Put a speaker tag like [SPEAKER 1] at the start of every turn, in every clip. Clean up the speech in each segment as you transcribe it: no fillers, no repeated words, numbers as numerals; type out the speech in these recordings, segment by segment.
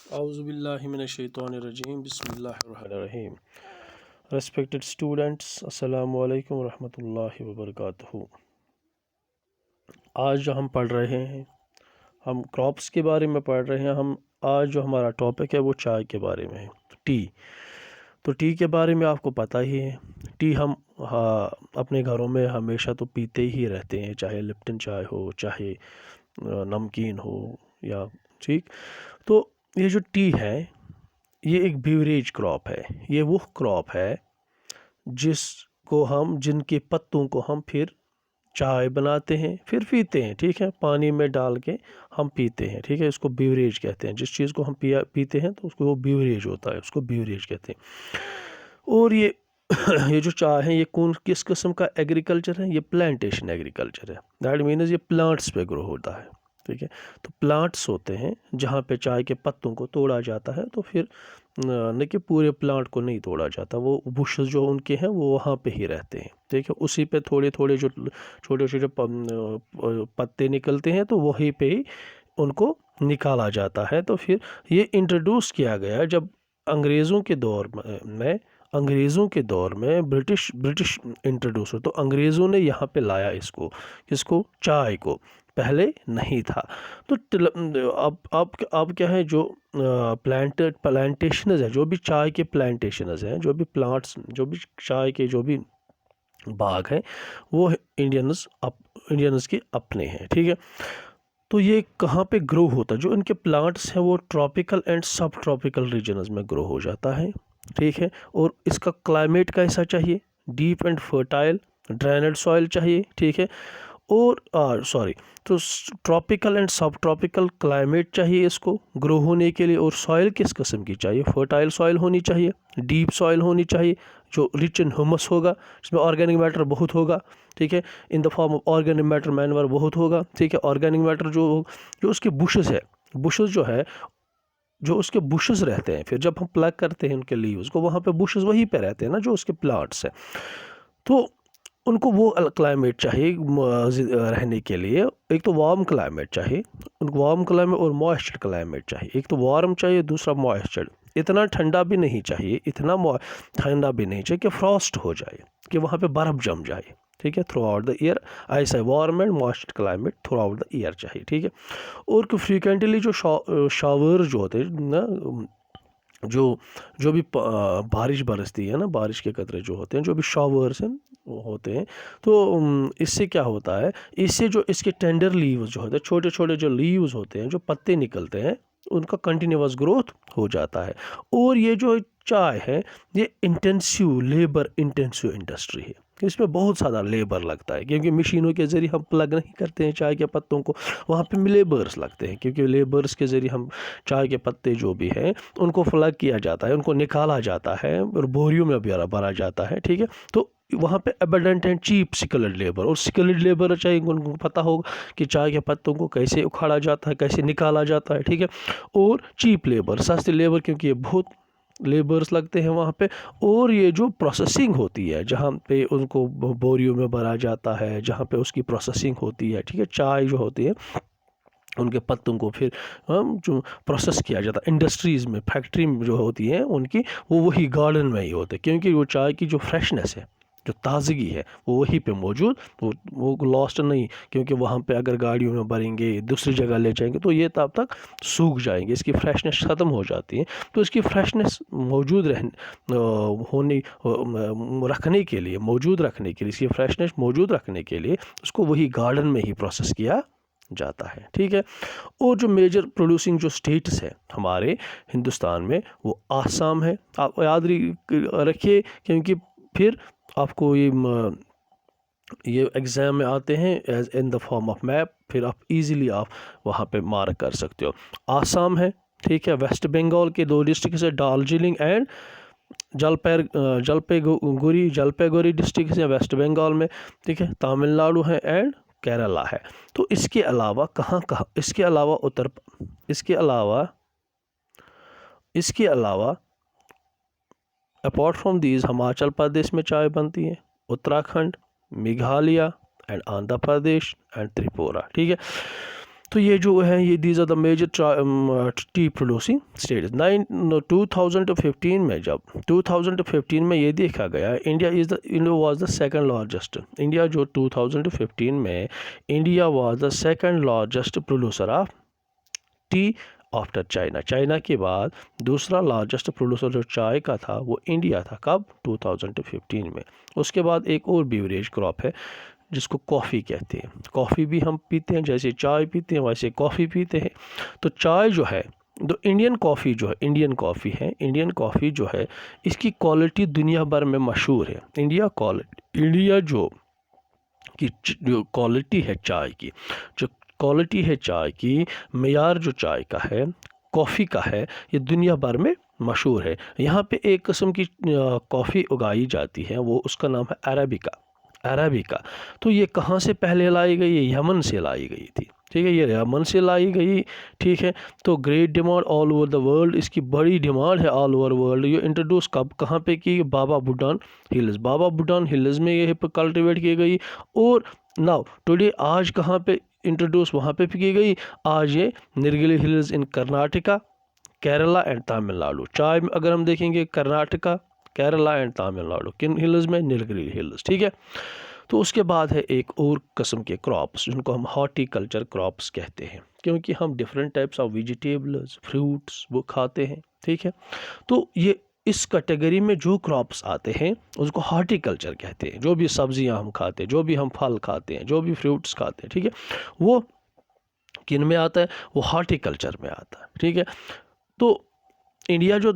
[SPEAKER 1] Auzubillahiminash-shaytanir-rajim. Bismillahir-rahmanir-rahim. Respected students, Assalamu alaikum wa rahmatullahi wa barakatuhu. आज जो हम पढ़ रहे हैं, हम क्रॉप्स के बारे में पढ़ रहे हैं। हम आज जो हमारा टॉपिक है वो चाय के बारे में है, टी। तो टी के बारे में आपको पता ही है। टी हम अपने घरों में हमेशा तो पीते ही रहते हैं, चाहे लिप्टन चाय हो, चाहे नमकीन हो या ठीक। तो ये जो टी है ये एक बीवरेज क्रॉप है। ये वो क्रॉप है जिनके पत्तों को हम फिर चाय बनाते हैं, फिर पीते हैं, ठीक है। पानी में डाल के हम पीते हैं, ठीक है। इसको बीवरेज कहते हैं। जिस चीज़ को हम पीते हैं तो उसको वो बीवरेज होता है, उसको बीवरेज कहते हैं। और ये ये जो चाय है ये किस किस्म का एग्रीकल्चर है? ये प्लांटेशन एग्रीकल्चर है। दैट मीन्स ये प्लांट्स पे ग्रो होता है, ठीक है। तो प्लांट्स होते हैं जहाँ पे चाय के पत्तों को तोड़ा जाता है। तो फिर न कि पूरे प्लांट को नहीं तोड़ा जाता, वो बुशेस जो उनके हैं वो वहाँ पे ही रहते हैं, ठीक है। उसी पे थोड़े थोड़े जो छोटे छोटे पत्ते निकलते हैं तो वहीं पे ही उनको निकाला जाता है। तो फिर ये इंट्रोड्यूस किया गया जब अंग्रेज़ों के दौर में ब्रिटिश इंट्रोड्यूस हो। तो अंग्रेज़ों ने यहाँ पे लाया किसको? चाय को। पहले नहीं था। तो अब क्या है, जो प्लांटेशनर्स है, जो भी चाय के प्लांटेशनर्स हैं, जो भी प्लांट्स, जो भी चाय के जो भी बाग हैं, वो इंडियंस के अपने हैं, ठीक है। तो ये कहाँ पे ग्रो होता है? जो इनके प्लांट्स हैं वो ट्रॉपिकल एंड सब ट्रॉपिकल रीजन्स में ग्रो हो जाता है, ठीक है। और इसका क्लाइमेट कैसा चाहिए? डीप एंड फर्टाइल ड्रेनेड सॉइल चाहिए, ठीक है। और तो ट्रॉपिकल एंड सब ट्रॉपिकल क्लाइमेट चाहिए इसको ग्रो होने के लिए। और सॉइल किस किस्म की चाहिए? फर्टाइल सॉइल होनी चाहिए, डीप सॉइल होनी चाहिए, जो रिच इन ह्यूमस होगा, जिसमें ऑर्गेनिक मैटर बहुत होगा, ठीक है। इन the form of organic matter manoeuvre बहुत होगा, ठीक है। ऑर्गेनिक मैटर जो उसके बुशेस है, बुशेस जो है, जो उसके बुशेस रहते हैं, फिर जब हम प्लग करते हैं उनके लीव्स को, वहाँ पे बुशेस वहीं पे रहते हैं ना, जो उसके प्लांट्स हैं। तो उनको वो क्लाइमेट चाहिए रहने के लिए। एक तो वार्म क्लाइमेट चाहिए, उनको वार्म क्लाइमेट और मॉइस्चर क्लाइमेट चाहिए। एक तो वार्म चाहिए, दूसरा मॉइस्चर। इतना ठंडा भी नहीं चाहिए, इतना ठंडा भी नहीं चाहिए कि फ्रॉस्ट हो जाए, कि वहाँ पे बर्फ़ जम जाए, ठीक है। थ्रू आउट द ईयर ऐसा warm and moisture climate through out the year चाहिए, ठीक है। और फ्रीक्वेंटली जो शावर जो होते हैं ना, जो भी बारिश बरसती है ना, बारिश के कतरे जो होते हैं, जो भी शावर्स हैं होते हैं, तो इससे क्या होता है, इससे जो इसके टेंडर लीव्स जो होते हैं, छोटे छोटे जो लीव्स होते हैं, जो पत्ते निकलते हैं, उनका कंटिन्यूअस ग्रोथ हो जाता है। और ये जो चाय है ये लेबर इंटेंसिव इंडस्ट्री है। इसमें बहुत सारा लेबर लगता है, क्योंकि मशीनों के ज़रिए हम प्लग नहीं करते हैं चाय के पत्तों को, वहाँ पे लेबर्स लगते हैं। क्योंकि लेबर्स के ज़रिए हम चाय के पत्ते जो भी हैं उनको प्लग किया जाता है, उनको निकाला जाता है और बोरियों में भरा जाता है, ठीक है। तो वहाँ पे abundant and cheap skilled labour, और स्किल्ड लेबर चाहिए, उनको पता होगा कि चाय के पत्तों को कैसे उखाड़ा जाता है, कैसे निकाला जाता है, ठीक है। और चीप लेबर, सस्ती लेबर, क्योंकि ये बहुत लेबर्स लगते हैं वहाँ पे। और ये जो प्रोसेसिंग होती है, जहाँ पे उनको बोरियों में भरा जाता है, जहाँ पे उसकी प्रोसेसिंग होती है, ठीक है। चाय जो होती है उनके पत्तों को फिर जो प्रोसेस किया जाता है इंडस्ट्रीज़ में, फैक्ट्री में जो होती हैं उनकी, वो वही गार्डन में ही होते हैं। क्योंकि वो चाय की जो फ्रेशनेस है, जो ताज़गी है, वो वहीं पे मौजूद, वो लॉस्ट नहीं। क्योंकि वहाँ पे अगर गाड़ियों में भरेंगे, दूसरी जगह ले जाएंगे, तो ये तब तक सूख जाएंगे, इसकी फ्रेशनेस ख़त्म हो जाती है। तो इसकी फ्रेशनेस रखने के लिए इसकी फ्रेशनेस मौजूद रखने के लिए उसको वही गार्डन में ही प्रोसेस किया जाता है, ठीक है। और जो मेजर प्रोड्यूसिंग जो स्टेट्स है हमारे हिंदुस्तान में, वो आसाम है। आप याद रखिए, क्योंकि फिर आपको ये एग्ज़ाम में आते हैं as in the form of map, फिर आप इजीली आप वहाँ पे मार्क कर सकते हो। आसाम है, ठीक है। वेस्ट बंगाल के 2 डिस्ट्रिक्ट है, दार्जिलिंग एंड जलपाईगुड़ी डिस्ट्रिक्ट है वेस्ट बंगाल में, ठीक है। तमिलनाडु है एंड केरला है। तो इसके अलावा इसके अलावा apart from these Himachal Pradesh में चाय बनती है, उत्तराखंड, मेघालय एंड आंध्र प्रदेश एंड त्रिपुरा, ठीक है। तो ये जो है ये these are the major tea producing states. 2015 में, जब 2015 में ये देखा गया India was the second largest, India जो 2015 में India was the second largest producer of tea after China. China के बाद दूसरा लार्जेस्ट प्रोड्यूसर जो चाय का था वो इंडिया था। कब? 2015 में। उसके बाद एक और बीवरेज क्रॉप है जिसको कॉफ़ी कहते हैं। कॉफ़ी भी हम पीते हैं, जैसे चाय पीते हैं वैसे कॉफ़ी पीते हैं। तो चाय जो है, तो इंडियन कॉफ़ी जो है, इंडियन कॉफ़ी जो है इसकी क्वालिटी दुनिया भर में मशहूर है। इंडिया जो क्वालिटी है चाय की, जो क्वालिटी है चाय की, मेयार जो चाय का है, कॉफ़ी का है, ये दुनिया भर में मशहूर है। यहाँ पे एक किस्म की कॉफ़ी उगाई जाती है, वो उसका नाम है अरेबिका। तो ये कहाँ से पहले लाई गई? ये यमन से लाई गई थी, ठीक है, ये यमन से लाई गई, ठीक है। तो great demand all over the world, इसकी बड़ी डिमांड है ऑल ओवर वर्ल्ड। ये इंट्रोड्यूस कहाँ पे की? बाबा बुडान हिल्स में ये कल्टिवेट की गई। और नाउ टुडे आज कहाँ पे इंट्रोड्यूस? वहाँ पे की गई। आज ये Nilgiri hills in Karnataka, Kerala and Tamil Nadu. चाय में अगर हम देखेंगे कर्नाटका, केरला एंड तमिलनाडु, किन हिल्स में? नीलगिरी हिल्स, ठीक है। तो उसके बाद है एक और किस्म के क्रॉप्स जिनको हम हॉर्टिकल्चर क्रॉप्स कहते हैं, क्योंकि हम different types of vegetables, fruits वो खाते हैं, ठीक है। तो ये इस कैटेगरी में जो क्रॉप्स आते हैं उसको हॉर्टिकल्चर कहते हैं। जो भी सब्जियां हम खाते हैं, जो भी हम फल खाते हैं, जो भी फ्रूट्स खाते हैं, ठीक है, वो किन में आता है? वो हॉर्टिकल्चर में आता है, ठीक है। तो इंडिया जो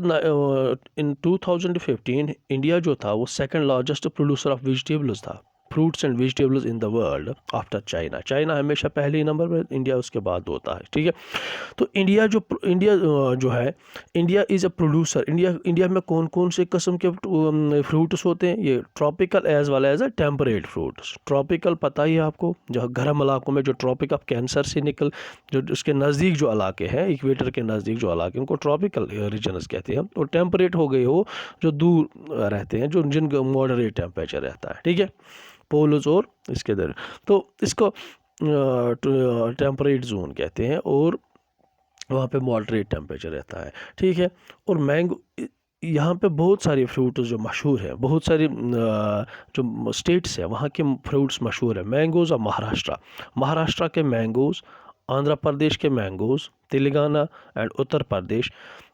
[SPEAKER 1] इन 2015 इंडिया जो था वो second largest producer of vegetables था, fruits and vegetables in the world after China हमेशा पहले ही नंबर पर, इंडिया उसके बाद होता है, ठीक है। तो इंडिया जो है, India is a producer. India में कौन कौन से किस्म के फ्रूट्स होते हैं? ये tropical as well as a temperate fruits. Tropical पता ही है आपको, जो गर्म इलाकों में जो ट्रॉपिक ऑफ कैंसर से जो उसके नज़दीक जो इलाके हैं, इक्वेटर के नज़दीक जो इलाके, उनको ट्रॉपिकल रीजन्स कहते हैं। और टेम्परेट हो गए हो जो दूर रहते हैं, जिनका मॉडरेट टेम्परेचर रहता है, ठीक है, पोल्स और इसके दर। तो इसको टेम्परेट जोन कहते हैं और वहाँ पे मॉडरेट टेम्परेचर रहता है, ठीक है। और मैंगो, यहाँ पे बहुत सारे फ्रूट्स जो मशहूर हैं, बहुत सारी जो स्टेट्स हैं वहाँ के फ्रूट्स मशहूर हैं। मैंगोज़ और महाराष्ट्र के मैंगोज़, आंध्र प्रदेश के mangoes, Telangana and Uttar Pradesh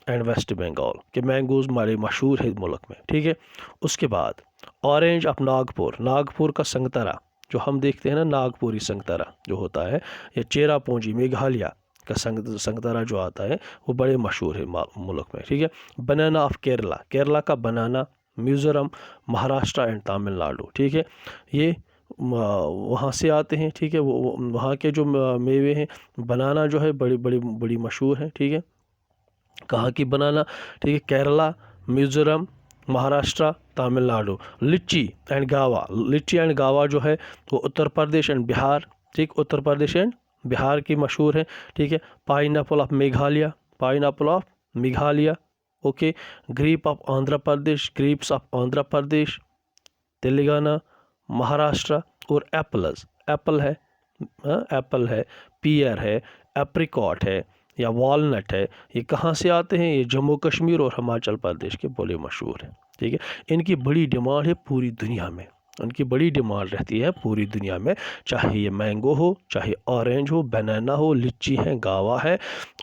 [SPEAKER 1] and West Bengal के मैंगोज़ बड़े मशहूर है मुल्क में, ठीक है। उसके बाद ऑरेंज ऑफ नागपुर का संगतरा जो हम देखते हैं ना, नागपुरी संगतरा जो होता है, या चेरापूंजी मेघालय का संगतरा जो आता है वो बड़े मशहूर है मुल्क में, ठीक है। बनाना ऑफ केरला का बनाना, मिज़ोरम, महाराष्ट्र एंड तमिलनाडु, ठीक है, ये वहाँ से आते हैं, ठीक है। वो वहाँ के जो मेवे हैं, बनाना जो है बड़ी मशहूर है, ठीक है। कहाँ की बनाना? ठीक है, केरला, मिज़ोरम, महाराष्ट्र, तमिलनाडु। लिच्ची एंड गावा जो है वो उत्तर प्रदेश एंड बिहार, ठीक, उत्तर प्रदेश एंड बिहार की मशहूर है, ठीक है। Pineapple of Meghalaya, okay. Grapes of Andhra Pradesh, Telangana, Maharashtra. और एप्पल है, पियर है, एप्रिकॉट है या वॉलनट है, ये कहाँ से आते हैं? ये जम्मू कश्मीर और हिमाचल प्रदेश के बड़े मशहूर हैं, ठीक है। इनकी बड़ी डिमांड है पूरी दुनिया में, उनकी बड़ी डिमांड रहती है पूरी दुनिया में, चाहे ये मैंगो हो, चाहे ऑरेंज हो, बनाना हो, लिच्ची है, गावा है,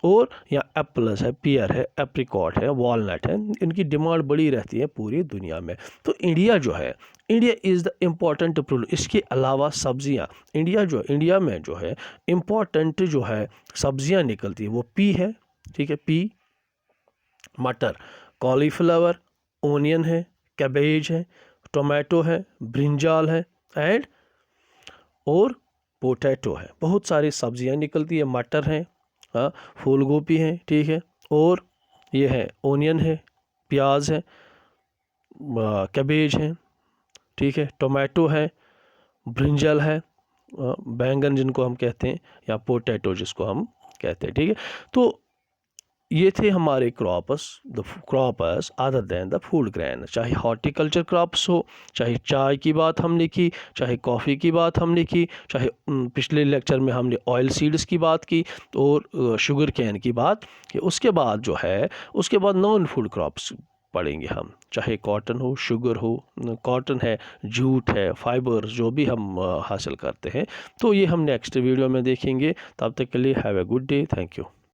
[SPEAKER 1] और या एप्पल्स है, पियर है, एप्रिकॉट है, वॉलनट है, इनकी डिमांड बड़ी रहती है पूरी दुनिया में। तो India is the important producer. इसके अलावा सब्जियां, इंडिया में जो है इम्पॉर्टेंट जो है सब्जियां निकलती है वो पी है, ठीक है, पी, मटर, कॉलीफ्लावर, ओनियन है, कैबेज है, टोमेटो है, ब्रिंजाल है एंड और पोटैटो है। बहुत सारी सब्जियां निकलती है, मटर है, हाँ, फूल गोभी है, ठीक है, और ये है ओनियन है, प्याज है, कैबेज है, ठीक है, टोमेटो है, ब्रिंजल है, बैंगन जिनको हम कहते हैं, या पोटैटो जिसको हम कहते हैं, ठीक है। तो ये थे हमारे croppers other than the food grain, चाहे हॉर्टिकल्चर क्रॉप्स हो, चाहे चाय की बात हमने की, चाहे कॉफ़ी की बात हमने की, चाहे पिछले लेक्चर में हमने ऑयल सीड्स की बात की और शुगर कैन की बात कि उसके बाद जो है उसके बाद नॉन फूड क्रॉप्स पढ़ेंगे हम, चाहे कॉटन हो, शुगर हो, कॉटन है, जूट है, फाइबर्स जो भी हम हासिल करते हैं। तो ये हम नेक्स्ट वीडियो में देखेंगे। तब तक के लिए have a good day, thank you.